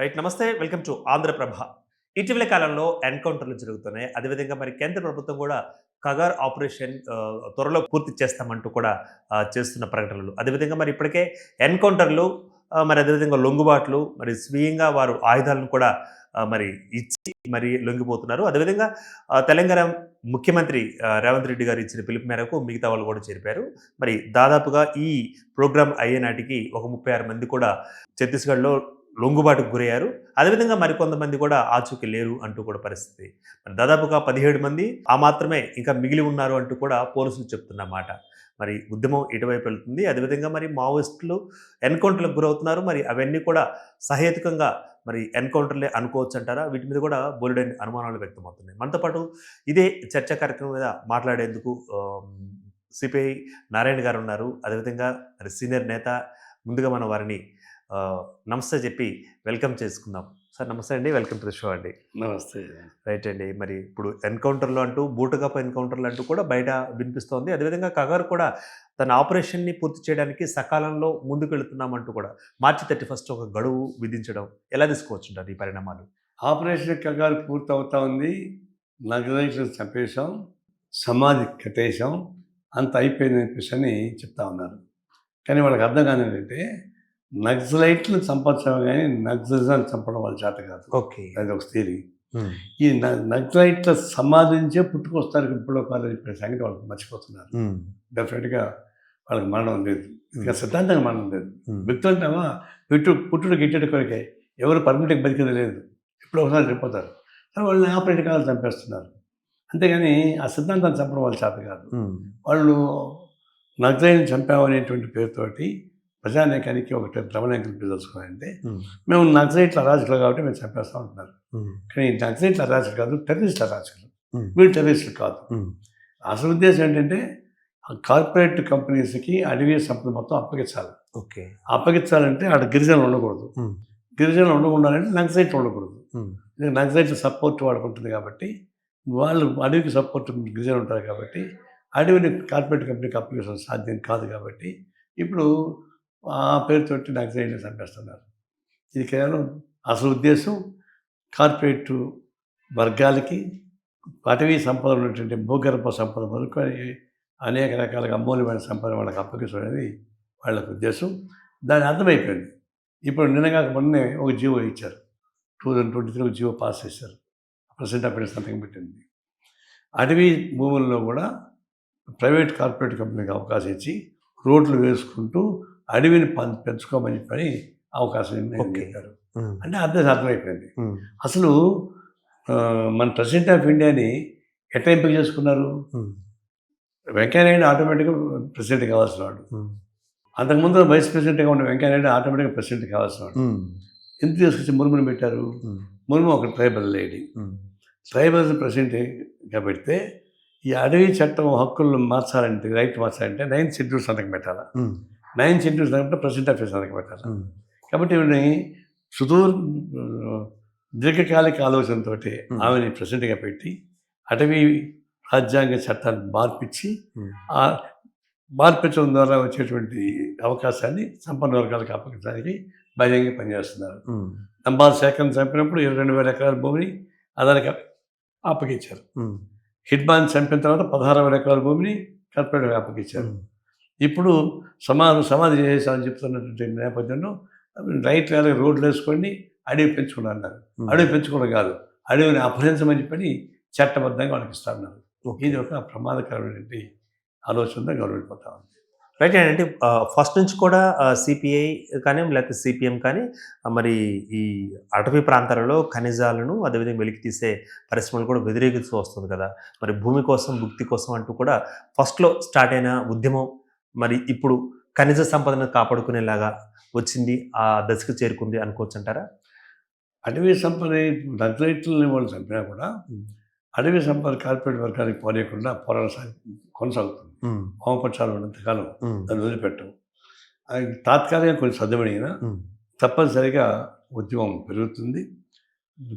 Right. నమస్తే. Welcome to Andhra Prabha. ఇటీవల కాలంలో ఎన్‌కౌంటర్‌లు జరుగుతున్నాయి. అదేవిధంగా మరి కేంద్ర ప్రభుత్వం కూడా కగార్ ఆపరేషన్ త్వరలో పూర్తి చేస్తామంటూ కూడా చేస్తున్న ప్రకటనలు. అదేవిధంగా మరి ఇప్పటికే ఎన్‌కౌంటర్‌లు మరి అదేవిధంగా లొంగుబాట్లు మరి స్వీయంగా వారు ఆయుధాలను కూడా మరి ఇచ్చి మరి లొంగిపోతున్నారు. అదేవిధంగా తెలంగాణ ముఖ్యమంత్రి రేవంత్ రెడ్డి గారు ఇచ్చిన పిలుపు మేరకు మిగతా వాళ్ళు కూడా చేరిపారు. మరి దాదాపుగా ఈ ప్రోగ్రామ్ అయ్యే నాటికి ఒక 36 మంది కూడా ఛత్తీస్‌గఢ్‌లో లొంగుబాటుకు గురయ్యారు. అదేవిధంగా మరికొంతమంది కూడా ఆచూకీ లేరు అంటూ కూడా పరిస్థితి. మరి దాదాపుగా 17 మంది ఆ మాత్రమే ఇంకా మిగిలి ఉన్నారు అంటూ కూడా పోలీసులు చెప్తున్న మాట. మరి ఉద్యమం ఎటువైపు వెళ్తుంది? అదేవిధంగా మరి మావోయిస్టులు ఎన్‌కౌంటర్‌లకు గురవుతున్నారు. మరి అవన్నీ కూడా సహేతుకంగా మరి ఎన్‌కౌంటర్‌లే అనుకోవచ్చంటారా? వీటి మీద కూడా బోలెడన్ని అనుమానాలు వ్యక్తమవుతున్నాయి. మనతో పాటు ఇదే చర్చా కార్యక్రమం మీద మాట్లాడేందుకు సిపిఐ నారాయణ గారు ఉన్నారు. అదేవిధంగా మరి సీనియర్ నేత. ముందుగా మనం వారిని నమస్తే చెప్పి వెల్కమ్ చేసుకుందాం. సార్ నమస్తే అండి. వెల్కమ్ టు ది షో అండి. నమస్తే. రైట్ అండి. మరి ఇప్పుడు ఎన్‌కౌంటర్‌లు అంటూ బూటకపు ఎన్‌కౌంటర్‌లు అంటూ కూడా బయట వినిపిస్తోంది. అదేవిధంగా కగారు కూడా తన ఆపరేషన్‌ని పూర్తి చేయడానికి సకాలంలో ముందుకెళ్తున్నామంటూ కూడా మార్చి 31 ఒక గడువు విధించడం ఎలా తీసుకోవచ్చుంటారు ఈ పరిణామాలు? ఆపరేషన్ కగారు పూర్తవుతా ఉంది. నక్సలైట్లను చంపేశాం. సమాధి కట్టేశాం. అంత అయిపోయిందని చెప్పేసని చెప్తా ఉన్నారు. కానీ వాళ్ళకి అర్థం కానిదేంటంటే నక్సలైట్లను చంపచ్చాము కానీ నక్సలిజాన్ని చంపడం వాళ్ళ చేత కాదు. ఓకే. అది ఒక థియరీ. ఈ నక్సలైట్ల సమాధించే పుట్టుకొస్తారు ఇప్పుడు కాదు చెప్పే సంగతి వాళ్ళకి మర్చిపోతున్నారు. డెఫినెట్గా వాళ్ళకి మరణం లేదు. ఇంకా సిద్ధాంతంగా మరణం లేదు. వ్యక్తులు అంటావా పుట్టుడు గిట్టడి కొరకే ఎవరు పర్మనెంట్గా బతికేది లేదు. ఇప్పుడు ఒకసారి చనిపోతారు. వాళ్ళని ఆపరేట్ కావాలి చంపేస్తున్నారు. అంతేగాని ఆ సిద్ధాంతాన్ని చంపడం వాళ్ళ చేత కాదు. వాళ్ళు నక్సలైట్ని చంపామనేటువంటి పేరుతోటి ప్రజానేకానికి ఒకటి భ్రమణం కల్పించదలుచుకున్నారంటే మేము నక్సలైట్ల అరాజకులు కాబట్టి మేము చంపేస్తాం అంటున్నారు. కానీ నక్సలైట్ల అరాజకులు కాదు, టెర్రరిస్టుల అరాజకులు. వీళ్ళు టెర్రరిస్టులు కాదు. అసలు ఉద్దేశం ఏంటంటే కార్పొరేట్ కంపెనీస్కి అడవి సంపద మొత్తం అప్పగించాలి. ఓకే. అప్పగించాలంటే ఆడ గిరిజనులు ఉండకూడదు. గిరిజనులు ఉండకూడదంటే నక్సలైట్లు ఉండకూడదు. నక్సలైట్ల సపోర్ట్ వాడుకుంటుంది కాబట్టి వాళ్ళు అడవికి సపోర్ట్ గిరిజనులు ఉంటారు కాబట్టి అడవిని కార్పొరేట్ కంపెనీకి అప్పగించడం సాధ్యం కాదు కాబట్టి ఇప్పుడు ఆ పేరుతోటి నక్సలైట్ని చంపేస్తున్నారు. ఇది కేవలం అసలు ఉద్దేశం కార్పొరేట్ వర్గాలకి అటవీ సంపద ఉన్నటువంటి భూగర్భ సంపద వరకు అనేక రకాలుగా అమూల్యమైన సంపద వాళ్ళకి అప్పగించడం అనేది వాళ్ళకి ఉద్దేశం. దాని అర్థమైపోయింది. ఇప్పుడు నిన్నగాక మొన్నే ఒక జీవో ఇచ్చారు. 2023 ఒక జీవో పాస్ చేశారు. ప్రెసిడెంట్ ఆఫ్ ఇండియా సంతకం పెట్టింది. అటవీ భూముల్లో కూడా ప్రైవేట్ కార్పొరేట్ కంపెనీకి అవకాశం ఇచ్చి రోడ్లు వేసుకుంటూ అడవిని పెంచుకోమని చెప్పని అవకాశం చెప్పారు. అంటే అర్థమైపోయింది. అసలు మన ప్రెసిడెంట్ ఆఫ్ ఇండియాని ఎట్లా ఎంపిక చేసుకున్నారు? వెంకయ్యనాయుడు ఆటోమేటిక్గా ప్రెసిడెంట్ కావాల్సిన వాడు. అంతకుముందు వైస్ ప్రెసిడెంట్గా ఉన్న వెంకయ్యనాయుడు ఆటోమేటిక్గా ప్రెసిడెంట్ కావాల్సిన వాడు. ఎందుకు తీసుకొచ్చి ముర్ముని పెట్టారు? ముర్ము ఒక ట్రైబల్ లేడీ. ట్రైబల్స్ ప్రెసిడెంట్గా పెడితే ఈ అడవి చట్టం హక్కులను మార్చాలంటే రైట్ మార్చాలంటే 9th షెడ్యూల్ సంతకం పెట్టాలి. 9th షెడ్యూల్ సంతకం ప్రెసిడెంట్ ఆఫ్ ఇండియా సంతకం పెట్టాలి. కాబట్టి ఈవిని దీర్ఘకాలిక ఆలోచనతో ఆమెని ప్రెసిడెంట్గా పెట్టి అటవీ రాజ్యాంగ చట్టాన్ని మార్పించడం ద్వారా వచ్చేటువంటి అవకాశాన్ని సంపన్న వర్గాలకు అప్పగించడానికి బహిరంగ పనిచేస్తున్నారు. నంబాల్ శాఖను చంపినప్పుడు 22,000 ఎకరాల భూమిని అదానికి అప్పగించారు. హిడ్మాన్ చంపిన తర్వాత 16,000 ఎకరాల భూమిని కార్పొరేట్గా అప్పగించారు. ఇప్పుడు సమాధి చేసేసామని చెప్తున్నటువంటి నేపథ్యంలో రైట్ వేళ రోడ్లు వేసుకొని అడవి పెంచుకున్నారు అన్నారు. అడవి పెంచుకోవడం కాదు, అడవిని అపహరించమని చెప్పని చట్టబద్ధంగా వాళ్ళకి ఇస్తున్నారు. ఇది ఒక ప్రమాదకరమైనటువంటి ఆలోచనతో గౌరవిపోతా ఉంది. రైట్ అండి. ఫస్ట్ నుంచి కూడా సిపిఐ కానీ లేకపోతే సిపిఎం కానీ మరి ఈ అటవీ ప్రాంతాలలో ఖనిజాలను అదేవిధంగా వెలికి తీసే పరిశ్రమలు కూడా వ్యతిరేకిస్తూ వస్తుంది కదా. మరి భూమి కోసం భుక్తి కోసం అంటూ కూడా ఫస్ట్లో స్టార్ట్ అయిన ఉద్యమం మరి ఇప్పుడు ఖనిజ సంపదను కాపాడుకునేలాగా వచ్చింది, ఆ దశకు చేరుకుంది అనుకోవచ్చు అంటారా? అటవీ సంపద నక్సలైట్లని వాళ్ళు చంపినా కూడా అడవి సంపద కార్పొరేట్ వర్గానికి పోనీయకుండా పోరాటం కొనసాగుతుంది. వామపక్షాలు ఉన్నంతకాలం దాన్ని వదిలిపెట్టం. అది తాత్కాలికంగా కొంచెం సర్దుమణిగినా తప్పనిసరిగా ఉద్యమం పెరుగుతుంది.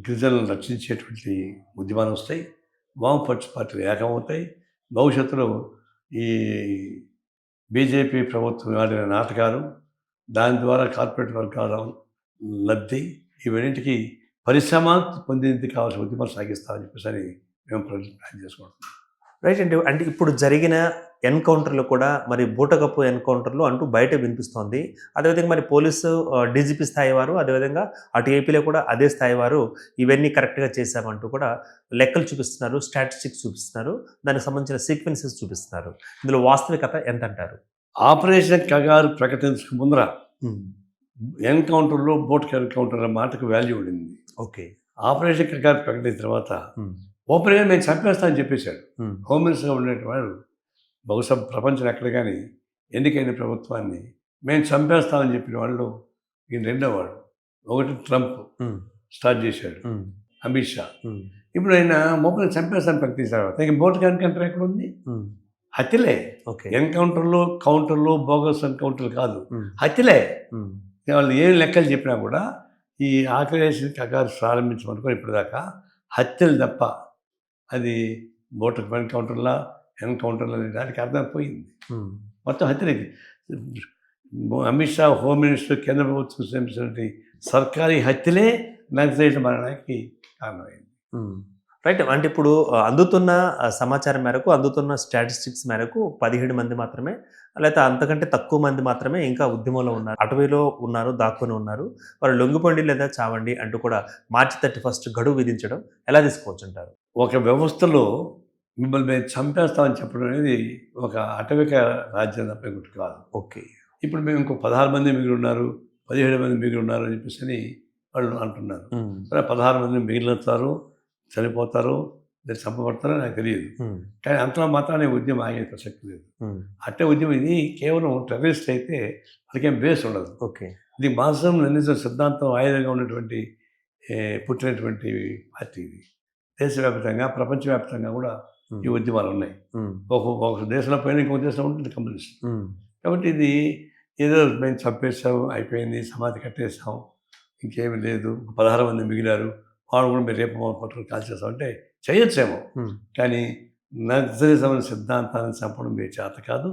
గిరిజనులను రక్షించేటువంటి ఉద్యమాలు వస్తాయి. వామపక్ష పార్టీలు ఏకమవుతాయి. భవిష్యత్తులో ఈ బీజేపీ ప్రభుత్వం ఆడిన నాటకాలు, దాని ద్వారా కార్పొరేట్ వర్గాల లబ్ధి, ఇవన్నింటికి పరిశ్రమ పొందేందుకు కావాల్సిన ఉద్యమాలు సాగిస్తామని చెప్పేసి అని మేము ప్లాన్ చేసుకుంటున్నాం. రైట్ అండి. అంటే ఇప్పుడు జరిగిన ఎన్కౌంటర్‌లు కూడా మరి బూటకపు ఎన్కౌంటర్‌లు అంటూ బయట వినిపిస్తోంది. అదేవిధంగా మరి పోలీసు డీజీపీ స్థాయి వారు, అదేవిధంగా అటు ఏపీలో కూడా అదే స్థాయి వారు ఇవన్నీ కరెక్ట్‌గా చేశామంటూ కూడా లెక్కలు చూపిస్తున్నారు, స్టాటిస్టిక్స్ చూపిస్తున్నారు, దానికి సంబంధించిన సీక్వెన్సెస్ చూపిస్తున్నారు. ఇందులో వాస్తవికత ఎంతంటారు? ఆపరేషన్ కగారు ప్రకటించక ముందర ఎన్కౌంటర్లో బోట్ ఎన్కౌంటర్ అనే మాటకు వాల్యూ ఉండింది. ఓకే. ఆపరేషన్ కగారు ప్రకటించిన తర్వాత ఓపెన్గా నేను చంపేస్తానని చెప్పేశాడు. హోమ్ మినిస్టర్గా ఉండేవాడు బహుశా ప్రపంచం ఎక్కడ కానీ ఎన్నికైన ప్రభుత్వాన్ని మేము చంపేస్తామని చెప్పిన వాళ్ళు ఈయన రెండోవాడు. ఒకటి ట్రంప్ స్టార్ట్ చేశాడు, అమిత్ షా. ఇప్పుడు ఆయన మోపని చంపేస్తాను ప్రకటించిన తర్వాత ఇంక బోట్ ఎన్కౌంటర్ ఎక్కడ ఉంది? హత్యలే. ఎన్కౌంటర్లు కౌంటర్లు బోగస్ ఎన్కౌంటర్లు కాదు, హత్యలే. వాళ్ళు ఏం లెక్కలు చెప్పినా కూడా ఈ ఆపరేషన్ కగారు ప్రారంభించమనుకో ఇప్పటిదాకా హత్యలు తప్ప అది బోట్ ఎన్కౌంటర్లా ఎన్కౌంటర్లు అనే దానికి అర్థమైపోయింది. మొత్తం హత్యలకి అమిత్ షా హోమ్ మినిస్టర్ కేంద్ర ప్రభుత్వం శ్రమించినటువంటి సర్కారీ హత్యలే నక్సలైట్ మరణానికి కారణమైంది. రైట్. అంటే ఇప్పుడు అందుతున్న సమాచారం మేరకు, అందుతున్న స్టాటిస్టిక్స్ మేరకు 17 మంది మాత్రమే, లేకపోతే అంతకంటే తక్కువ మంది మాత్రమే ఇంకా ఉద్యమంలో ఉన్నారు, అటవీలో ఉన్నారు, దాక్కుని ఉన్నారు. వారు లొంగిపోండి లేదా చావండి అంటూ కూడా మార్చి 31 గడువు విధించడం ఎలా తీసుకోవచ్చు అంటారు? ఒక వ్యవస్థలో మిమ్మల్ని మేము చంపేస్తామని చెప్పడం అనేది ఒక అటవిక రాజ్యం తప్ప ఇంకోటి కాదు. ఓకే. ఇప్పుడు మేము ఇంకో 16 మంది మిగిలి ఉన్నారు, 17 మంది మిగిలి ఉన్నారు అని చెప్పేసి అని వాళ్ళు అంటున్నారు. 16 మంది మిగిలితారు, చనిపోతారు, లేదా చంపబడతారో నాకు తెలియదు. కానీ అంతలో మాత్రాన్ని ఉద్యమం ఆగే ప్రసక్తి లేదు. అట్టే ఉద్యమం ఇది కేవలం టెర్రరిస్ట్ అయితే వాళ్ళకేం బేస్ ఉండదు. ఓకే. ఇది మార్క్సిజం లెనినిజం సిద్ధాంతం ఆయుధంగా ఉన్నటువంటి పుట్టినటువంటి పార్టీ ఇది. దేశవ్యాప్తంగా ప్రపంచవ్యాప్తంగా కూడా ఈ ఉద్యమాలు ఉన్నాయి. ఒక దేశంలో పైన ఇంకొక దేశంలో ఉంటుంది కమ్యూనిస్ట్. కాబట్టి ఇది ఏదో మేము చంపేసాం, అయిపోయింది, సమాధి కట్టేసాం, ఇంకేమీ లేదు, 16 మంది మిగిలారు, వాళ్ళు కూడా మీరు రేపు పట్టుకుని కాల్చేస్తాం అంటే చేయొచ్చేమో. కానీ నక్సలిజం సిద్ధాంతాన్ని చంపడం మీ చేత కాదు.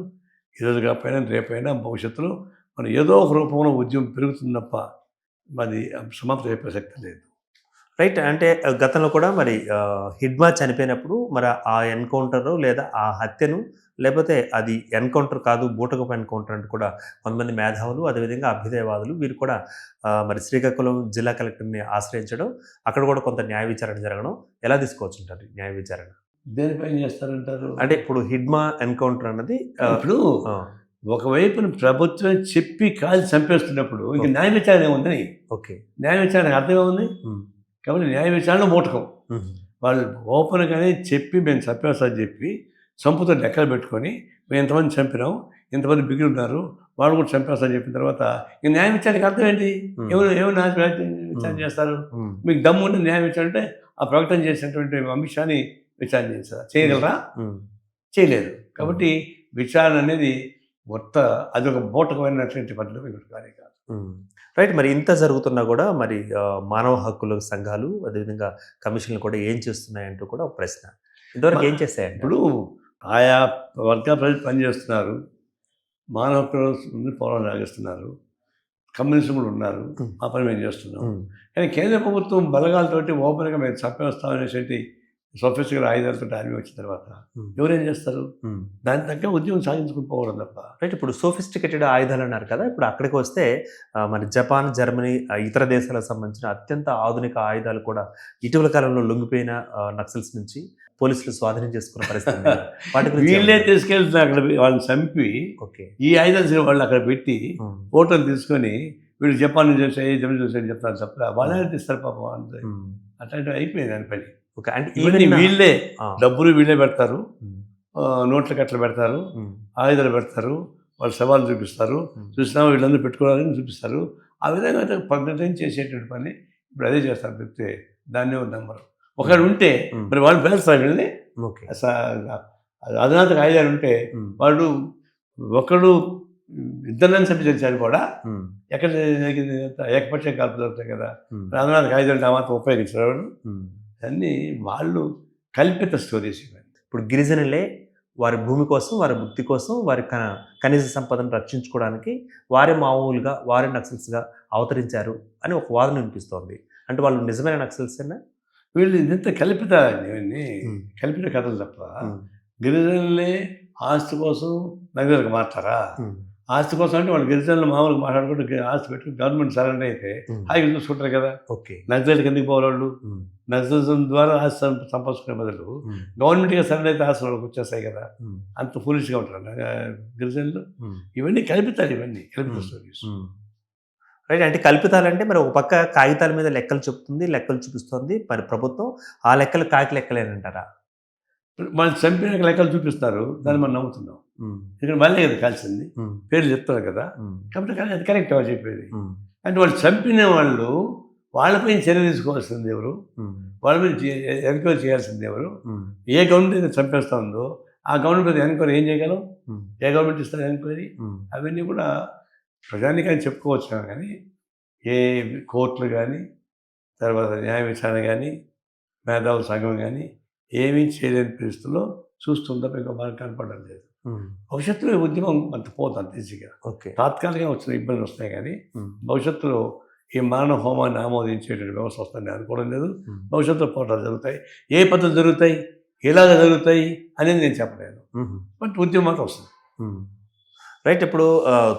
ఈరోజు కాకపోయినా రేపైనా భవిష్యత్తులో మనం ఏదో ఒక రూపంలో ఉద్యమం పెరుగుతుంది తప్ప అది సమాప్తం అయిపోయే శక్తి లేదు. రైట్. అంటే గతంలో కూడా మరి హిడ్మా చనిపోయినప్పుడు మరి ఆ ఎన్కౌంటర్ లేదా ఆ హత్యను, లేకపోతే అది ఎన్కౌంటర్ కాదు బూటకపు ఎన్కౌంటర్ అంటూ కూడా కొంతమంది మేధావులు, అదేవిధంగా అభ్యుదయవాదులు వీరు కూడా మరి శ్రీకాకుళం జిల్లా కలెక్టర్ని ఆశ్రయించడం, అక్కడ కూడా కొంత న్యాయ విచారణ జరగడం ఎలా తీసుకోవచ్చు అంటారు? న్యాయ విచారణ దేనిపైన చేస్తారంటారు? అంటే ఇప్పుడు హిడ్మా ఎన్కౌంటర్ అన్నది ఇప్పుడు ఒకవైపున ప్రభుత్వం చెప్పి కాల్చి చంపేస్తున్నప్పుడు ఇంక న్యాయ విచారణ ఏముందని. ఓకే. న్యాయ విచారణ అర్థమే ఉంది. కాబట్టి న్యాయ విచారణ మూటకం. వాళ్ళు ఓపెన్గానే చెప్పి మేము చంపేస్తామని చెప్పి చంపుతో లెక్కలు పెట్టుకొని మేము ఎంతమంది చంపినాం, ఇంతమంది మిగిలి ఉన్నారు, వాళ్ళు కూడా చంపేస్తామని చెప్పిన తర్వాత ఇంక న్యాయ విచారణకి అర్థం ఏంటి? ఎవరు న్యాయ విచారణ చేస్తారు? మీకు దమ్ము ఉంటే న్యాయ విచారణ అంటే ఆ ప్రకటన చేసినటువంటి అమిత్ షాని విచారణ చేస్తారా? చేయగలరా? చేయలేరు. కాబట్టి విచారణ అనేది అదొక బూటకమైనటువంటి పద్ధతి ఇంకోటి కానీ కాదు. రైట్. మరి ఇంత జరుగుతున్నా కూడా మరి మానవ హక్కుల సంఘాలు, అదేవిధంగా కమిషన్లు కూడా ఏం చేస్తున్నాయంటూ కూడా ఒక ప్రశ్న. ఇంతవరకు ఏం చేస్తాయండి? ఇప్పుడు ఆయా వర్గాల ప్రజలు పనిచేస్తున్నారు, మానవ హక్కుల పోరాటం సాగిస్తున్నారు, కమ్యూనిస్టులు కూడా ఉన్నారు, ఆ పని మేము చేస్తున్నాం. కానీ కేంద్ర ప్రభుత్వం బలగాలతోటి ఓపెన్గా మేము చంపేస్తాం అనేసి సొఫిస్టికేటెడ్ ఆయుధాలతో ఆర్మీ వచ్చిన తర్వాత ఎవరేం చేస్తారు? దాని తగ్గ ఉద్యమం సాగించుకుని పోవడం తప్ప. రైట్. ఇప్పుడు సోఫిస్టికేటెడ్ ఆయుధాలు అన్నారు కదా, ఇప్పుడు అక్కడికి వస్తే మరి జపాన్, జర్మనీ, ఇతర దేశాలకు సంబంధించిన అత్యంత ఆధునిక ఆయుధాలు కూడా ఇటీవల కాలంలో లొంగిపోయిన నక్సల్స్ నుంచి పోలీసులు స్వాధీనం చేసుకున్న పరిస్థితి. వాటి వీళ్ళే తీసుకెళ్తున్నారు అక్కడ, వాళ్ళని చంపి ఈ ఆయుధాలు వాళ్ళు అక్కడ పెట్టి ఫోటోలు తీసుకొని వీళ్ళు జపాన్ నుంచి వచ్చాయి, జర్మనీ చూసాయి చెప్తాను తప్ప వాళ్ళే తీస్తారు పాపం. అట్లాంటివి అయిపోయింది దాని పని. ఇవన్నీ వీళ్ళే డబ్బులు వీళ్ళే పెడతారు, నోట్ల కట్టలు పెడతారు, ఆయుధాలు పెడతారు, వాళ్ళు సవాళ్ళు చూపిస్తారు, చూసినా వీళ్ళందరూ పెట్టుకోవాలని చూపిస్తారు. ఆ విధంగా పద్ధతి చేసేటువంటి పని ఇప్పుడు అదే చేస్తారు చెప్తే దాన్నే నమ్మరు. ఒకడు ఉంటే మరి వాళ్ళు పేరుస్తారు వీళ్ళని. అధునాతక ఆయుధాలు ఉంటే వాడు ఒకడు ఇద్దరిని చంపించారు కూడా ఎక్కడ ఏకపక్షం కాల్పు జరుగుతాయి కదా. అధునాతక ఆయుధాలు ఆ మాత్రం ఉపయోగించారు వాడు. అన్నీ వాళ్ళు కల్పిత స్టోరీస్ ఇవన్నీ. ఇప్పుడు గిరిజనులే వారి భూమి కోసం, వారి భుక్తి కోసం, వారి కనీస సంపదను రక్షించుకోవడానికి వారే మామూలుగా, వారే నక్సల్స్‌గా అవతరించారు అని ఒక వాదన వినిపిస్తోంది. అంటే వాళ్ళు నిజమైన నక్సల్సేనా? వీళ్ళు ఇదంతా కల్పితాలండి ఇవన్నీ. హ్మ్. కల్పిత కథలు తప్ప హ్మ్. గిరిజనులే ఆస్తి కోసం నగరాలకు మారుతారా? హ్మ్. ఆస్తి కోసం అంటే వాళ్ళు గిరిజనులు మామూలుగా మాట్లాడుకుంటూ ఆస్తి పెట్టి గవర్నమెంట్ సరెండర్ అయితే హ్మ్. హాయిగా చూసుకుంటారు కదా. ఓకే. నక్సలైట్కి ఎందుకు పోవాలి వాళ్ళు? హ్మ్. నక్సలిజం ద్వారా ఆస్తి సంపాదించుకునే బదులు హ్మ్. గవర్నమెంట్‌గా సరెండర్ అయితే ఆస్తులు వాళ్ళకి వచ్చేస్తాయి కదా. హ్మ్. అంత ఫూలిష్‌గా ఉంటారు గిరిజనులు. హ్మ్. ఇవన్నీ కల్పితాలు, ఇవన్నీ కల్పిత హ్మ్. స్టోరీస్. హ్మ్. రైట్. అంటే కల్పితాలంటే మరి ఒక పక్క కాగితాల మీద లెక్కలు చెప్తుంది, లెక్కలు చూపిస్తోంది మరి ప్రభుత్వం. ఆ లెక్కలు కాకి లెక్కలేనంటారా? వాళ్ళు చంపినాక లెక్కలు చూపిస్తారు. దాన్ని హ్మ్. మనం నమ్ముతున్నాం. హ్మ్. ఎందుకంటే వాళ్ళే కదా కాల్చింది. హ్మ్. పేర్లు చెప్తున్నారు కదా. హ్మ్. కాబట్టి అది కరెక్ట్ వాళ్ళు చెప్పేది. హ్మ్. అంటే వాళ్ళు చంపిన వాళ్ళు వాళ్ళపైన చర్య తీసుకోవాల్సింది ఎవరు? హ్మ్. వాళ్ళ మీద ఎంక్వైరీ చేయాల్సింది ఎవరు? హ్మ్. ఏ గవర్నమెంట్ అయితే చంపేస్తా ఉందో ఆ గవర్నమెంట్ మీద ఎంక్వైరీ ఏం చేయగలం? హ్మ్. ఏ గవర్నమెంట్ ఇస్తారు ఎంక్వైరీ? హ్మ్. అవన్నీ కూడా ప్రజానీకాన్ని చెప్పుకోవచ్చు కానీ ఏ కోర్టులు కానీ, తర్వాత న్యాయ విచారణ కానీ, మేధావుల సంఘం కానీ ఏమీ చేయలేని పరిస్థితుల్లో చూస్తుంది తప్ప ఇంకో మార్గం కనపడడం లేదు. హ్మ్. భవిష్యత్తులో ఈ ఉద్యమం అంత పోదు అంత ఈజీగా. ఓకే. తాత్కాలికంగా వచ్చిన ఇబ్బందులు వస్తాయి కానీ హ్మ్. భవిష్యత్తులో ఈ మానవ హోమాన్ని ఆమోదించేటువంటి వ్యవస్థ వస్తుందని అనుకోవడం లేదు. హ్మ్. భవిష్యత్తులో పోరాటాలు జరుగుతాయి. ఏ పద్ధతులు జరుగుతాయి, ఎలాగ జరుగుతాయి అనేది నేను చెప్పలేను. హుహు. బట్ ఉద్యమం మాత్రం వస్తుంది. హ్మ్. రైట్. ఇప్పుడు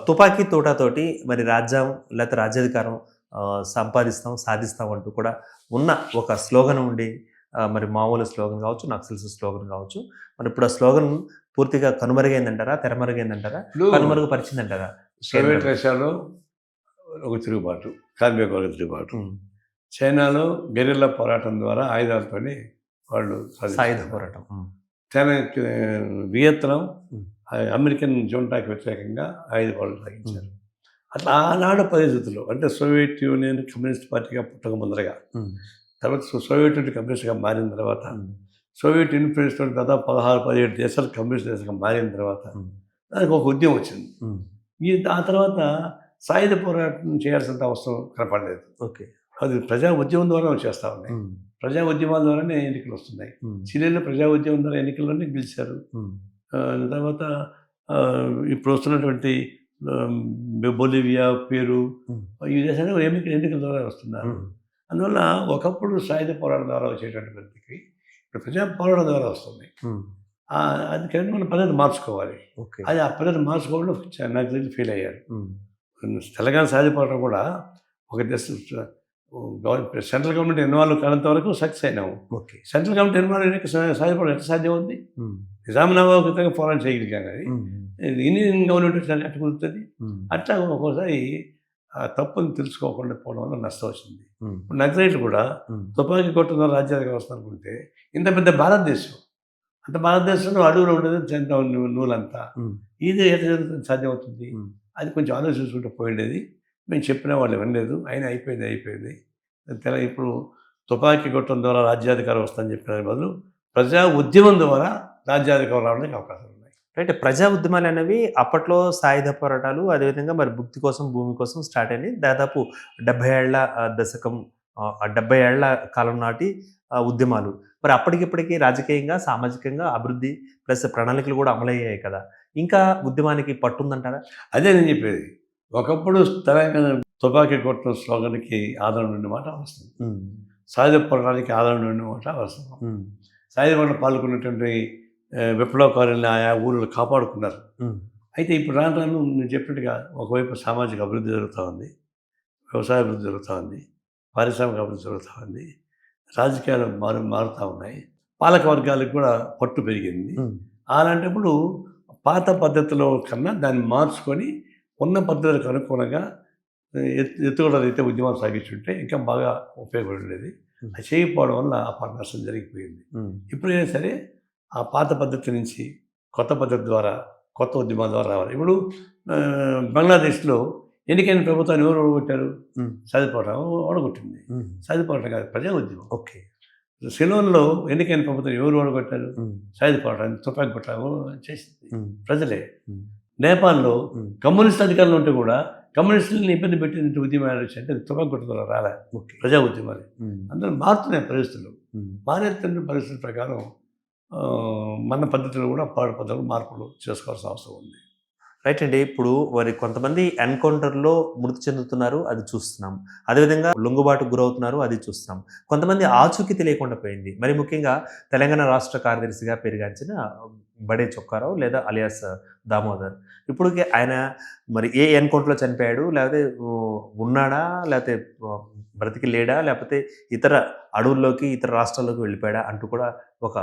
తుపాకీ తూటాతోటి మరి రాజ్యం లేకపోతే రాజ్యాధికారం సంపాదిస్తాం, సాధిస్తాం అంటూ కూడా ఉన్న ఒక స్లోగన్ ఉండి మరి మామూలు స్లోగన్ కావచ్చు, నక్సల్స్ స్లోగన్ కావచ్చు. మరి ఇప్పుడు ఆ స్లోగన్ పూర్తిగా కనుమరుగైందంటారా? తెరమరుగైందంటారా? ఇప్పుడు కనుమరుగుపరిచిందంటారా కేంద్ర సోవియట్ ప్రభుత్వం? రష్యాలో ఒక తిరుగుబాటు, కార్మిక వర్గ తిరుగుబాటు. హ్మ్. చైనాలో గెరిల్లా పోరాటం ద్వారా ఆయుధాలతోని వాళ్ళు సాయుధ సాధించుకున్నారు. పోరాటం. హ్మ్. చైనా వియత్నాం హ్మ్. అమెరికన్ జూంటాకి వ్యతిరేకంగా ఆయుధ పోరాటం సాగించారు. హ్మ్. అట్లా ఆనాడు పరిస్థితుల్లో అంటే సోవియట్ యూనియన్ కమ్యూనిస్ట్ పార్టీగా పుట్టక ముందరగా, హ్మ్. తర్వాత సోవియట్ యూనియన్ కమ్యూనిస్ట్గా మారిన తర్వాత, హ్మ్. సోవియట్ ఇన్ఫ్లుయెన్స్ తోటి దాదాపు 16-17 దేశాలు కమ్యూనిస్ట్ దేశంగా మారిన తర్వాత హ్మ్. దానికి ఒక ఉద్యమం వచ్చింది. హ్మ్. ఆ తర్వాత సాయుధ పోరాటం చేయాల్సినంత అవసరం కనపడలేదు. ఓకే. అది ప్రజా ఉద్యమం ద్వారా చేస్తూ ఉన్నాయి. హ్మ్. ప్రజా ఉద్యమాల ద్వారానే ఎన్నికలు వస్తున్నాయి. హ్మ్. చిలీలో ప్రజా ఉద్యమం ద్వారా ఎన్నికల్లోనే గెలిచారు. హ్మ్. తర్వాత ఇప్పుడు వస్తున్నటువంటి బొలివియా, పెరు హ్మ్. ఈ దేశాలు ఎన్నికల ద్వారా వస్తున్నారు. హ్మ్. అందువల్ల ఒకప్పుడు సాయుధ పోరాటం ద్వారా వచ్చేటువంటి వ్యక్తికి ఇప్పుడు ప్రజా పోరాటం ద్వారా వస్తుంది. హ్మ్. అది కానీ మనం పద్ధతి మార్చుకోవాలి. ఓకే. అది ఆ పద్ధతి మార్చుకోవడంలో నాకు తెలిసి ఫెయిల్ అయ్యారు. హ్మ్. తెలంగాణ సాయుధ పోరాటం కూడా ఒక సెంట్రల్ గవర్నమెంట్ ఇన్వాల్వ్ కానంత వరకు సక్సెస్ అయినాము. ఓకే. సెంట్రల్ గవర్నమెంట్ ఇన్వాల్వ్ అయినాక సాయుధ పోరాటం ఎట్లా సాధ్యం ఉంది? హ్మ్. నిజాం నవాబుతంగా పోరాటం చేయగలిగాం కానీ హ్మ్. ఇండియన్ గవర్నమెంట్ ఎట్లా కుదురుతుంది? హ్మ్. అట్లా ఒక్కోసారి ఆ తప్పుని తెలుసుకోకుండా పోవడం వల్ల నష్టం వచ్చింది. హ్మ్. ఇప్పుడు నక్సలైట్లు కూడా హ్మ్. తుపాకీ కొట్టున్న రాజ్యాధిక వ్యవస్థ అనుకుంటే ఇంత పెద్ద భారతదేశం, అంత భారతదేశంలో అడవులో ఉండేది చెంత నూలంతా. హ్మ్. ఇది ఎట్లా జరుగుతుంది సాధ్యమవుతుంది? హ్మ్. అది కొంచెం ఆలోచించుకుంటూ పోయిండేది. మేము చెప్పినా వాళ్ళు వినలేదు. అయినా అయిపోయింది. ఇప్పుడు తుపాకీ కొట్టడం ద్వారా రాజ్యాధికారం వస్తుందని చెప్పిన బదులు ప్రజా ఉద్యమం ద్వారా రాజ్యాధికారం రావడానికి అవకాశాలు ఉన్నాయి. రైట్. ప్రజా ఉద్యమాలనేవి అప్పట్లో సాయుధ పోరాటాలు, అదేవిధంగా మరి భుక్తి కోసం, భూమి కోసం స్టార్ట్ అయినాయి. దాదాపు 70 ఏళ్ల దశకం 70 ఏళ్ల కాలం నాటి ఉద్యమాలు. మరి అప్పటికిప్పటికి రాజకీయంగా, సామాజికంగా అభివృద్ధి ప్లస్ ప్రణాళికలు కూడా అమలయ్యాయి కదా! ఇంకా ఉద్యమానికి పట్టుందంటారా? అదే నేను చెప్పేది. ఒకప్పుడు తెలంగాణ తుపాకీ కొట్టడం స్లోగన్‌కి ఆదరణ ఉన్న మాట వాస్తవం. హ్మ్. సాయుధ పోరాటానికి ఆదరణ ఉన్న మాట వాస్తవం. హ్మ్. సాయుధ పోరాటంలో పాల్గొన్నటువంటి విప్లవకారుల్ని ఆయా ఊర్లు కాపాడుకున్నారు. హ్మ్. అయితే ఇప్పుడు రాను రాను నేను చెప్పినట్టుగా ఒకవైపు సామాజిక అభివృద్ధి జరుగుతూ ఉంది. వ్యవసాయ అభివృద్ధి జరుగుతూ ఉంది. పారిశ్రామిక అభివృద్ధి జరుగుతూ ఉంది. రాజకీయాలు మారుతూ ఉన్నాయి. పాలక వర్గాలకు కూడా పట్టు పెరిగింది. హ్మ్. అలాంటప్పుడు పాత పద్ధతిలో కన్నా దాన్ని మార్చుకొని ఉన్న పద్ధతులకు అనుగుణంగా ఎత్తుగడలైతే ఉద్యమాలు సాగించుంటే ఇంకా బాగా ఉపయోగపడి ఉండేది. హ్మ్. అది చేయకపోవడం వల్ల ఆ పాట నష్టం జరిగిపోయింది. హ్మ్. ఇప్పుడైనా సరే ఆ పాత పద్ధతి నుంచి కొత్త పద్ధతి ద్వారా, కొత్త ఉద్యమాల ద్వారా రావాలి. ఇప్పుడు బంగ్లాదేశ్‌లో ఎన్నికైన ప్రభుత్వాన్ని ఎవరు ఓడగొట్టారు? హ్మ్. సాయుధ పోరాటం ఓడగొట్టింది. హ్మ్. సాయుధ పోరాటం కాదు, ప్రజా ఉద్యమం. ఓకే. సిలోన్‌లో ఎన్నికైన ప్రభుత్వం ఎవరు ఓడగొట్టారు? హ్మ్. సాయుధ పోరాటాన్ని తుపాకీ కొట్టడం చేసింది హ్మ్. ప్రజలే. హ్మ్. నేపాల్‌లో హ్మ్. కమ్యూనిస్ట్ అధికారంలో ఉంటే కూడా కమ్యూనిస్టులని ఇబ్బంది పెట్టినట్టు ఉద్యమాలు వచ్చాయంటే అది తుపాకీ కొట్టడం ద్వారా రాలే. ఓకే. ప్రజా ఉద్యమాలు. హ్మ్. అందులో మారుతున్నాయి పరిస్థితులు. హ్మ్. మారేతున్న పరిస్థితుల ప్రకారం మన పద్ధతిలో కూడా పాడు పద్ధతులు మార్పులు చేసుకోవాల్సిన అవసరం ఉంది. రైట్ అండి. ఇప్పుడు మరి కొంతమంది ఎన్‌కౌంటర్‌లో మృతి చెందుతున్నారు. అది చూస్తున్నాం. అదేవిధంగా లొంగుబాటుకు గురవుతున్నారు. అది చూస్తున్నాం. కొంతమంది ఆచూకీ తెలియకుండా పోయింది. మరి ముఖ్యంగా తెలంగాణ రాష్ట్ర కార్యదర్శిగా పెరుగాంచిన బడే చొక్కారావు లేదా అలియాస్ దామోదర్. ఇప్పటికి ఆయన మరి ఏ ఎన్‌కౌంటర్‌లో చనిపోయాడు? లేకపోతే ఉన్నాడా? లేకపోతే బ్రతికి లేడా? లేకపోతే ఇతర అడవుల్లోకి, ఇతర రాష్ట్రాల్లోకి వెళ్ళిపోయాడా? అంటూ కూడా ఒక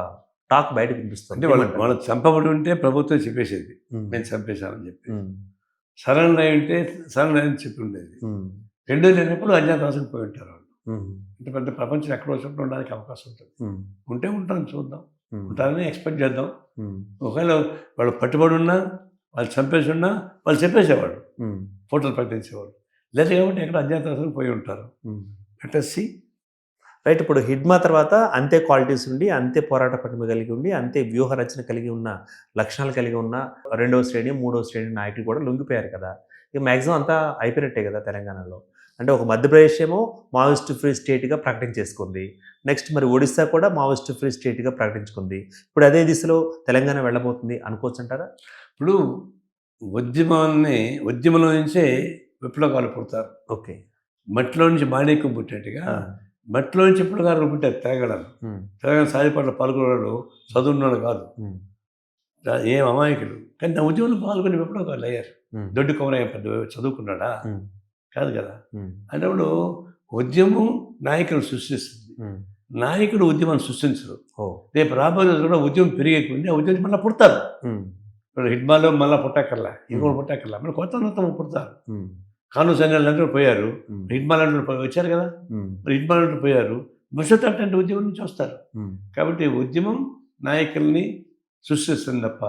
టాక్ బయట వినిపిస్తుంది. అంటే వాళ్ళు ఏమంటారు? వాళ్ళు చంపబడి ఉంటే ప్రభుత్వం చెప్పేసేది హ్మ్. నేను చంపేశానని చెప్పి. హ్మ్. సరెండర్ అయి ఉంటే సరెండర్ అని చెప్పి ఉండేది. హ్మ్. రెండో లేనప్పుడు అజ్ఞాతవాసం పోయి ఉంటారు వాళ్ళు. హ్మ్. ఇంత పెద్ద ప్రపంచం ఎక్కడో చోట ఉండడానికి అవకాశం ఉంటుంది. హ్మ్. ఉంటే ఉంటారని చూద్దాం. హ్మ్. ఉంటారని ఎక్స్పెక్ట్ చేద్దాం. హ్మ్. ఒకవేళ వాళ్ళు పట్టుబడి ఉన్నా, వాళ్ళు చంపేసి ఉన్నా వాళ్ళు చెప్పేసేవాడు. హ్మ్. ఫోటోలు ప్రకటించేవాడు. లేదు కాబట్టి ఎక్కడ అజ్ఞాతవాసం పోయి ఉంటారు. హ్మ్. Let's write. ఇప్పుడు హిడ్మా తర్వాత అంతే క్వాలిటీస్ ఉండి, అంతే పోరాట పటిమ కలిగి ఉండి, అంతే వ్యూహ రచన కలిగి ఉన్న లక్షణాలు కలిగి ఉన్న రెండవ శ్రేణి, మూడవ శ్రేణి నాయకులు కూడా లొంగిపోయారు కదా! ఇక మాక్సిమం అంతా అయిపోయినట్టే కదా తెలంగాణలో. అంటే ఒక మధ్యప్రదేశ్ ఏమో మావోయిస్ట్ ఫ్రీ స్టేట్‌గా ప్రకటించేసుకుంది. నెక్స్ట్ మరి ఒడిస్సా కూడా మావోయిస్ట్ ఫ్రీ స్టేట్‌గా ప్రకటించుకుంది. ఇప్పుడు అదే దిశలో తెలంగాణ వెళ్ళబోతుంది అనుకోవచ్చంటారా? ఇప్పుడు ఉద్యమంలో నుంచే విప్లవకాలు పుడతారు. ఓకే. మట్టిలో నుంచి మాణిక్యం పుట్టినట్టుగా ఆ! మట్టిలో నుంచి విప్లవకారులు పుట్టారు తెలంగాణలో. హ్మ్. తెలంగాణ సాధిపట్ల పాల్గొనేవాళ్ళు చదువున్నోళ్ళు కాదు. హ్మ్. ఏం అమాయకులు. కానీ నా ఉద్యమంలో పాల్గొని విప్లవకారులు అయ్యారు. హ్మ్. దొడ్డి కొమరయ్య పెద్ద చదువుకున్నాడా? హ్మ్. కాదు కదా! హ్మ్. అన్నప్పుడు ఉద్యమం నాయకులను సృష్టిస్తుంది. హ్మ్. నాయకుడు ఉద్యమాన్ని సృష్టించరు. ఓహ్! రేపు రాబోయే రోజుల్లో కూడా ఉద్యమం పెరిగే కొద్దీ ఆ ఉద్యమం మళ్ళీ పుడతారు. హ్మ్. ఇప్పుడు హిడ్మాలో మళ్ళీ పుట్టక్కర్లా, ఇంకోటి హ్మ్. పుట్టక్కర్లా, మళ్ళీ కొత్త పుడతారు. హ్మ్. కాను సైన్యాలు అందరూ పోయారు. హ్మ్. హిడ్మాల్ అంటూ వచ్చారు కదా! హ్మ్. మరి హిడ్మాల్ అంటూ పోయారు. భవిష్యత్తు అట్లాంటి ఉద్యమం నుంచి వస్తారు. హ్మ్. కాబట్టి ఉద్యమం నాయకుల్ని సృష్టిస్తుంది తప్ప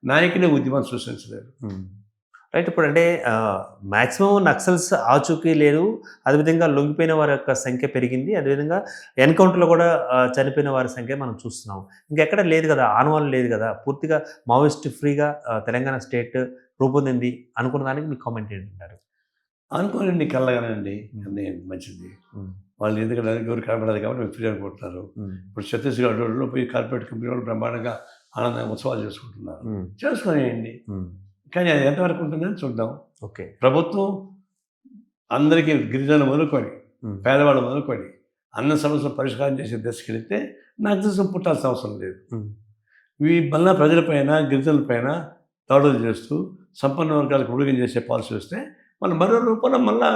నాయకులే ఉద్యమాన్ని సృష్టించలేరు. హ్మ్. రైట్. ఇప్పుడంటే మాక్సిమం నక్సల్స్ ఆచూకీ లేరు. అదేవిధంగా లొంగిపోయిన వారి యొక్క సంఖ్య పెరిగింది. అదేవిధంగా ఎన్‌కౌంటర్‌లో కూడా చనిపోయిన వారి సంఖ్య మనం చూస్తున్నాం. ఇంకెక్కడ లేదు గదా! ఆనవాళ్ళు లేదు గదా! పూర్తిగా మావోయిస్ట్ ఫ్రీగా తెలంగాణ స్టేట్ రూపొందింది అనుకున్న దానికి మీ కామెంట్ ఏంటంటారు? అనుకోనండి కలగానండి హ్మ్. అన్నీ మంచిది. హ్మ్. వాళ్ళు ఎందుకంటే ఎవరు కనపడదు కాబట్టి మేము ఫ్రీ అనుకుంటున్నారు. హ్మ్. ఇప్పుడు ఛత్తీస్గఢ్‌లో పోయి కార్పొరేట్ కంపెనీ వాళ్ళు బ్రహ్మాండంగా ఆనందంగా ఉత్సవాలు చేసుకుంటున్నారు. హ్మ్. చేసుకొనియండి. హ్మ్. కానీ అది ఎంతవరకు ఉంటుందని చూద్దాం. ఓకే. ప్రభుత్వం అందరికీ గిరిజనులు మొదలుకొని, హ్మ్. పేదవాళ్ళు మొదలుకొని అన్న సమస్యలు పరిష్కారం చేసే దశకెళ్తే నాకు తెలిసి పుట్టాల్సిన అవసరం లేదు. హ్మ్. మళ్ళా ప్రజలపైన, గిరిజనులపైన దాడులు చేస్తూ సంపన్న వర్గాలకు ఊడిగం చేసే పాలసీ వస్తే మరో రూపంలో మళ్ళా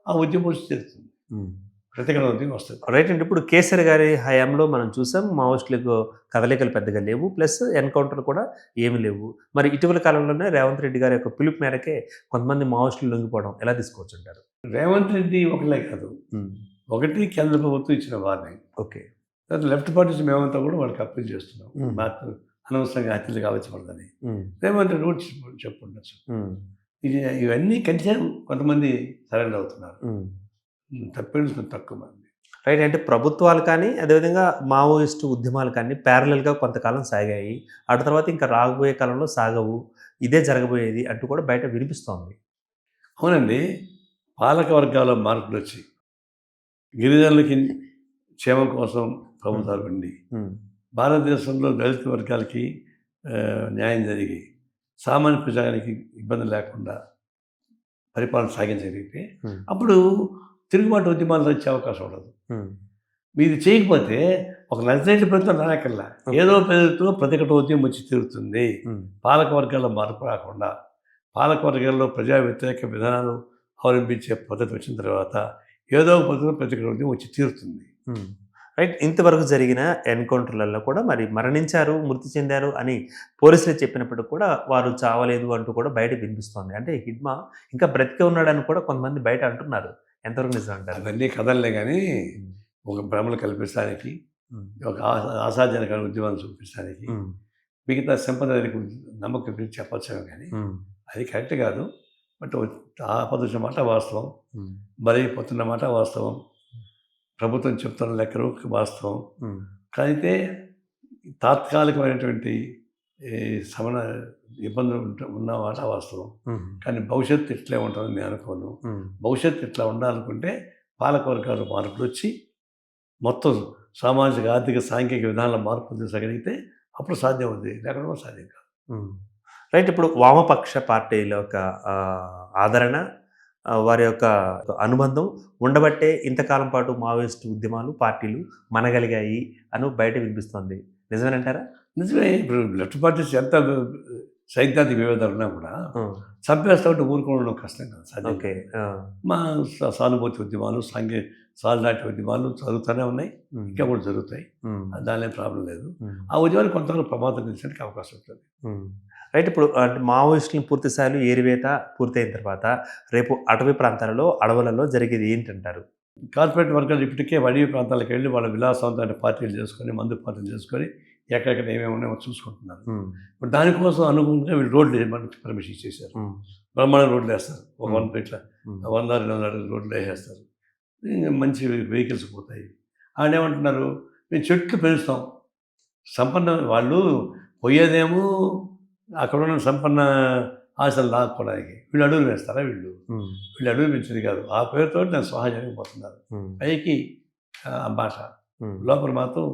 ఆ ఉద్యమం వచ్చి తీరుతుంది. హ్మ్. ప్రతిఘటన ఉద్యమం వస్తుంది. రైట్ అండి. ఇప్పుడు కేసీఆర్ గారి హయాంలో మనం చూసాం మావోయిస్టులకు కదలికలు పెద్దగా లేవు. ప్లస్ ఎన్‌కౌంటర్‌లు కూడా ఏమి లేవు. మరి ఇటీవల కాలంలోనే రేవంత్ రెడ్డి గారి యొక్క పిలుపు మేరకే కొంతమంది మావోయిస్టులు లొంగిపోవడం ఎలా తీసుకోవచ్చంటారు? రేవంత్ రెడ్డి ఒకలే కాదు. హ్మ్. ఒకటి కేంద్ర ప్రభుత్వం ఇచ్చిన వార్నింగ్. ఓకే. తర్వాత లెఫ్ట్ పార్టీస్ మేమంతా కూడా వాళ్ళకి అప్పీల్ చేస్తున్నాం. హ్మ్. మాకు అనవసరంగా హత్యలు కావచ్చకూడదని. హ్మ్. రేవంత్ రెడ్డి కూడా చెప్పుండొచ్చు. హ్మ్. ఇవన్నీ కలిసే కొంతమంది సరెండర్ అవుతున్నారు. హ్మ్. తప్పించుకుని తక్కువ మంది. రైట్. అంటే ప్రభుత్వాలు కానీ, అదేవిధంగా మావోయిస్టు ఉద్యమాలు కానీ ప్యారలెల్‌గా కొంతకాలం సాగాయి. అటు తర్వాత ఇంకా రాబోయే కాలంలో సాగవు. ఇదే జరగబోయేది అంటూ కూడా బయట వినిపిస్తోంది. అవునండి. పాలక వర్గాల్లో మార్పులొచ్చి గిరిజనులకి క్షేమం కోసం హ్మ్. ప్రభుత్వాలు ఉండి, హ్మ్. భారతదేశంలో దళిత వర్గాలకి న్యాయం జరిగి, సామాన్య ప్రజానికి ఇబ్బంది లేకుండా పరిపాలన సాగించగలిగితే, హ్మ్. అప్పుడు తిరుగుబాటు ఉద్యమాలు వచ్చే అవకాశం ఉండదు. హ్మ్. ఇది చేయకపోతే ఒక నక్సలైట్ ప్రభుత్వం రానక్కర్లా. ఓకే. ఏదో పేరుతో ప్రతిఘటన ఉద్యమం వచ్చి తీరుతుంది. హ్మ్. పాలక వర్గాల్లో మార్పు రాకుండా, పాలక వర్గాల్లో ప్రజా వ్యతిరేక విధానాలు అవలంబించే పద్ధతి వచ్చిన తర్వాత, ఏదో ఒక పద్ధతిలో ప్రతిఘటన ఉద్యమం వచ్చి తీరుతుంది. హ్మ్. రైట్. ఇంతవరకు జరిగిన ఎన్‌కౌంటర్‌లలో కూడా మరి మరణించారు, మృతి చెందారు అని పోలీసులు చెప్పినప్పటికి కూడా వారు చావలేదు అంటూ కూడా బయట వినిపిస్తోంది. అంటే హిడ్మా ఇంకా బ్రతికే ఉన్నాడని కూడా కొంతమంది బయట అంటున్నారు. ఎంతవరకు నిజం అంటారు? అవన్నీ కథలే గానీ, హ్మ్. ఒక భ్రమలు కల్పించడానికి, హ్మ్. ఒక ఆశాజనకమైన ఉద్యమాన్ని చూపించడానికి, హ్మ్. మిగతా సింపథెటిక్ నమ్మకం గురించి చెప్పొచ్చేమో కానీ, హ్మ్. అది అది కరెక్ట్ కాదు. బట్ ఆపదొచ్చిన మాట వాస్తవం. హ్మ్. బలైపోతున్న మాట వాస్తవం. ప్రభుత్వం చెప్తున్న లెక్కలు వాస్తవం. హ్మ్. అయితే తాత్కాలికమైనటువంటి ఈ సమన ఇబ్బందులు ఉన్న మాట వాస్తవం. హ్మ్. కానీ భవిష్యత్తు ఇట్లే ఉంటుందని నేను అనుకోను. హ్మ్. భవిష్యత్తు ఇట్లా ఉండాలనుకుంటే పాలకవర్గాలు మార్పులొచ్చి మొత్తం సామాజిక, ఆర్థిక, సాంఘిక విధానాల మార్పులు తీసగలిగితే అప్పుడు సాధ్యం అవుతుంది, లేకుండా సాధ్యం కాదు. రైట్. ఇప్పుడు వామపక్ష పార్టీల యొక్క ఆదరణ, వారి యొక్క అనుబంధం ఉండబట్టే ఇంతకాలం పాటు మావోయిస్టు ఉద్యమాలు, పార్టీలు మనగలిగాయి అని బయట వినిపిస్తుంది. నిజమేనంటారా? నిజమే. ఇప్పుడు లెఫ్ట్ పార్టీస్ ఎంత సైద్ధాంతిక విభేదాలు ఉన్నా కూడా చంపేస్తా ఉంటే ఊరుకోవడం కష్టం కదా, సాధ్యం ఓకే. కాదు. మా సానుభూతి ఉద్యమాలు, సాలునాటి ఉద్యమాలు జరుగుతూనే ఉన్నాయి, ఇంకా కూడా జరుగుతాయి. దానిలో ప్రాబ్లం లేదు. ఆ ఉద్యమాలు కొంతవరకు ప్రమాదం తెలిసడానికి అవకాశం ఉంటుంది. రైట్. ఇప్పుడు అంటే మావోయిస్టులను పూర్తి స్థాయిలో ఏరివేత పూర్తయిన తర్వాత రేపు అటవీ ప్రాంతాలలో, అడవులలో జరిగేది ఏంటంటారు? కార్పొరేట్ వర్గాలు ఇప్పటికే అడవి ప్రాంతాలకు వెళ్ళి వాళ్ళ విలాసవంతమైన పార్టీలు చేసుకొని, మందు పార్టీలు చేసుకొని ఎక్కడెక్కడ ఏమేమి ఉన్నాయో చూసుకుంటున్నారు. ఇప్పుడు దానికోసం అనుగుణంగా వీళ్ళు రోడ్లు వేయమని పర్మిషన్ ఇచ్చేసారు. బ్రహ్మాండ రోడ్లు వేస్తారు, ఒక 1 ఇట్లా 100-200 అడుగుల రోడ్లు వేసేస్తారు. మంచి వెహికల్స్ పోతాయి. ఆయన ఏమంటున్నారు, మేము చెట్లు పెంచుతాం, సంపన్న వాళ్ళు పోయేదేమో అక్కడ ఉన్న సంపన్న ఆశలు లాక్కోవడానికి. వీళ్ళు అడుగులు వేస్తారా? వీళ్ళు అడుగులు పెంచింది కాదు, ఆ పేరుతో నేను సహజంగా పోతున్నారు. పైకి భాష, లోపల మాత్రం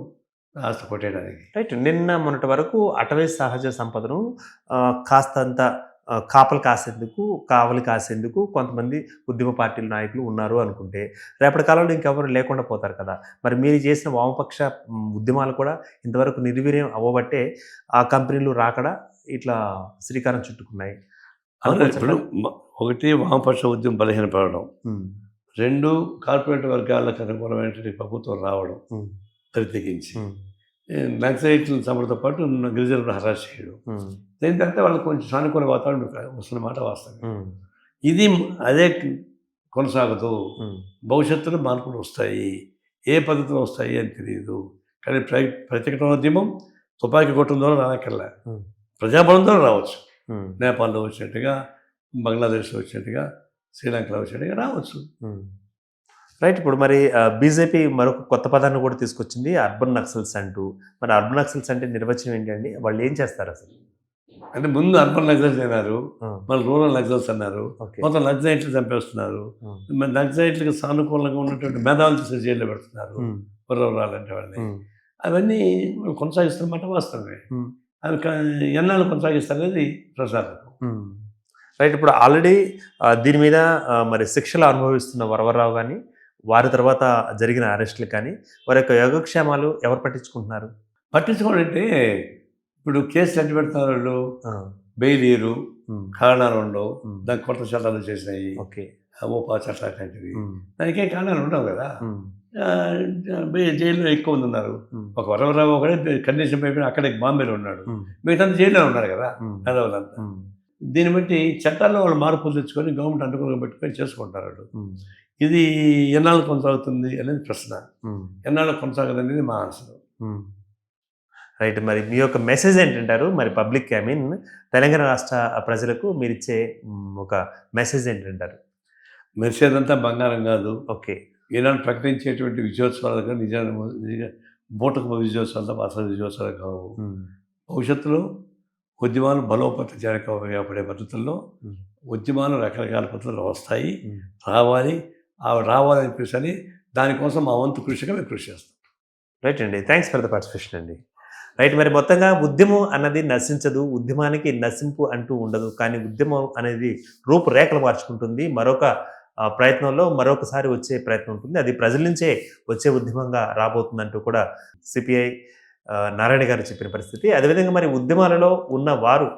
ఆస్తి కొట్టేయడానికి. రైట్. నిన్న మొన్నటి వరకు అటవీ సహజ సంపదను కాస్తంత కావలి కాసేందుకు కొంతమంది ఉద్యమ పార్టీల నాయకులు ఉన్నారు అనుకుంటే, రేపటి కాలంలో ఇంకెవరు లేకుండా పోతారు కదా. మరి మీరు చేసిన వామపక్ష ఉద్యమాలు కూడా ఇంతవరకు నిర్వీర్యం అవ్వబట్టే ఆ కంపెనీలు రాకడా ఇట్లా శ్రీకారం చుట్టుకున్నాయి. ఇప్పుడు ఒకటి వామపక్ష ఉద్యమం బలహీనపడడం, 2 కార్పొరేట్ వర్గాలకు అనుకూలమైనటువంటి ప్రభుత్వం రావడం, ప్రత్యేకించి నక్సలైట్లను చంపడంతో పాటు గిరిజనులను హరాస్ చేయడం, దీని తర్వాత వాళ్ళకి కొంచెం సానుకూల వాతావరణం వస్తున్న మాట వాస్తవం. ఇది అదే కొనసాగుతూ భవిష్యత్తులో మార్పులు వస్తాయి, ఏ పద్ధతిలో వస్తాయి అని తెలియదు. కానీ ప్రత్యేకతోద్యమం తుపాకీ కొట్టడం ద్వారా రానక్కర్లే, ప్రజాబలంతో రావచ్చు. నేపాల్లో వచ్చినట్టుగా, బంగ్లాదేశ్లో వచ్చినట్టుగా, శ్రీలంకలో వచ్చినట్టుగా రావచ్చు. రైట్. ఇప్పుడు మరి బీజేపీ మరొక కొత్త పదాన్ని కూడా తీసుకొచ్చింది, అర్బన్ నక్సల్స్ అంటూ. మరి అర్బన్ నక్సల్స్ అంటే నిర్వచనం ఏంటండి? వాళ్ళు ఏం చేస్తారు అసలు? అంటే ముందు అర్బన్ నక్సల్స్ అన్నారు, మళ్ళీ రూరల్ నక్సల్స్ అన్నారు, మొత్తం నక్సలైట్లు చంపేస్తున్నారు. మరి నక్సలైట్లకు సానుకూలంగా ఉన్నటువంటి మేధావులు జైల్లో పెడుతున్నారు, కుర్రవరాలంటే వాళ్ళని. అవన్నీ కొనసాగిస్తున్నమాట వాస్తవమే. అవి ఎన్నాళ్ళు కొనసాగిస్తారు అనేది ప్రశ్నార్థకం. రైట్. ఇప్పుడు ఆల్రెడీ దీని మీద మరి శిక్షలు అనుభవిస్తున్న వరవరరావు కానీ, వారి తర్వాత జరిగిన అరెస్టులు కానీ, వారి యొక్క యోగక్షేమాలు ఎవరు పట్టించుకుంటున్నారు? పట్టించుకోవడం అంటే ఇప్పుడు కేసులు ఎట్టు పెడుతున్నారు వాళ్ళు, బెయిల్ ఇయ్యరు, కారణాలు ఉండవు, దానికి కొత్త చట్టాలు చేసినాయి, ఓపా చట్టాలు లాంటివి, దానికే కారణాలు ఉండవు కదా. జైల్లో ఎక్కువ మంది ఉన్నారు. ఒక వరవరావు ఒకటే కండిషన్ అయిపోయిన అక్కడే బాంబేలో ఉన్నాడు, మిగతా జైల్లో ఉన్నారు కదా పేదవాళ్ళంతా. దీన్ని బట్టి చట్టాల్లో వాళ్ళు మార్పులు తెచ్చుకొని గవర్నమెంట్ అనుకూలంగా పెట్టుకొని చేసుకుంటారు వాళ్ళు. ఇది ఎన్నాళ్ళు కొనసాగుతుంది అనేది ప్రశ్న, ఎన్నాళ్ళు కొనసాగదు మా ఆన్సర్. రైట్. మరి మీ యొక్క మెసేజ్ ఏంటంటారు? మరి పబ్లిక్, ఐ మీన్ తెలంగాణ రాష్ట్ర ప్రజలకు మీరు ఇచ్చే ఒక మెసేజ్ ఏంటంటారు? మెసేజ్ అంతా బంగారం కాదు. ఓకే. ఈనాడు ప్రకటించేటువంటి విజయోత్సవాలు కానీ నిజంగా బూటకు విజయోత్సవాలు తప్ప అసలు విజయోత్సవాలు కావు. భవిష్యత్తులో ఉద్యమాలు బలోపేతం చేయడానికి ఉపయోగపడే పద్ధతుల్లో ఉద్యమాలు రకరకాల పద్ధతులు వస్తాయి, రావాలని చెప్పేసి దానికోసం మా వంతు కృషిగా మేము కృషి చేస్తాం. రైట్ అండి. థ్యాంక్స్ ఫర్ ద పార్టిసిపేషన్ అండి. రైట్. మరి మొత్తంగా ఉద్యమం అన్నది నశించదు, ఉద్యమానికి నశింపు అంటూ ఉండదు, కానీ ఉద్యమం అనేది రూపురేఖలు మార్చుకుంటుంది. మరొక ప్రయత్నంలో మరొకసారి వచ్చే ప్రయత్నం ఉంటుంది, అది ప్రజల నుంచే వచ్చే ఉద్యమంగా రాబోతుందంటూ కూడా సిపిఐ నారాయణ గారు చెప్పిన పరిస్థితి. అదేవిధంగా మరి ఉద్యమాలలో ఉన్న వారు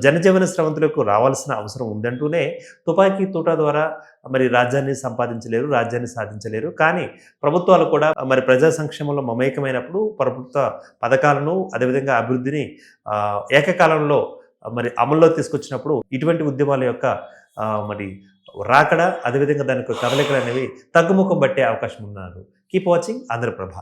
జనజీవన స్రవంతులకు రావాల్సిన అవసరం ఉందంటూనే తుపాకీ తూటా ద్వారా మరి రాజ్యాన్ని సంపాదించలేరు, రాజ్యాన్ని సాధించలేరు. కానీ ప్రభుత్వాలు కూడా మరి ప్రజా సంక్షేమంలో మమేకమైనప్పుడు ప్రభుత్వ పథకాలను, అదేవిధంగా అభివృద్ధిని ఏకకాలంలో మరి అమల్లో తీసుకొచ్చినప్పుడు ఇటువంటి ఉద్యమాల యొక్క మరి రాకడ, అదేవిధంగా దాని యొక్క కదలికలు అనేవి తగ్గుముఖం పట్టే అవకాశం ఉన్నారు. Keep watching Andhraprabha.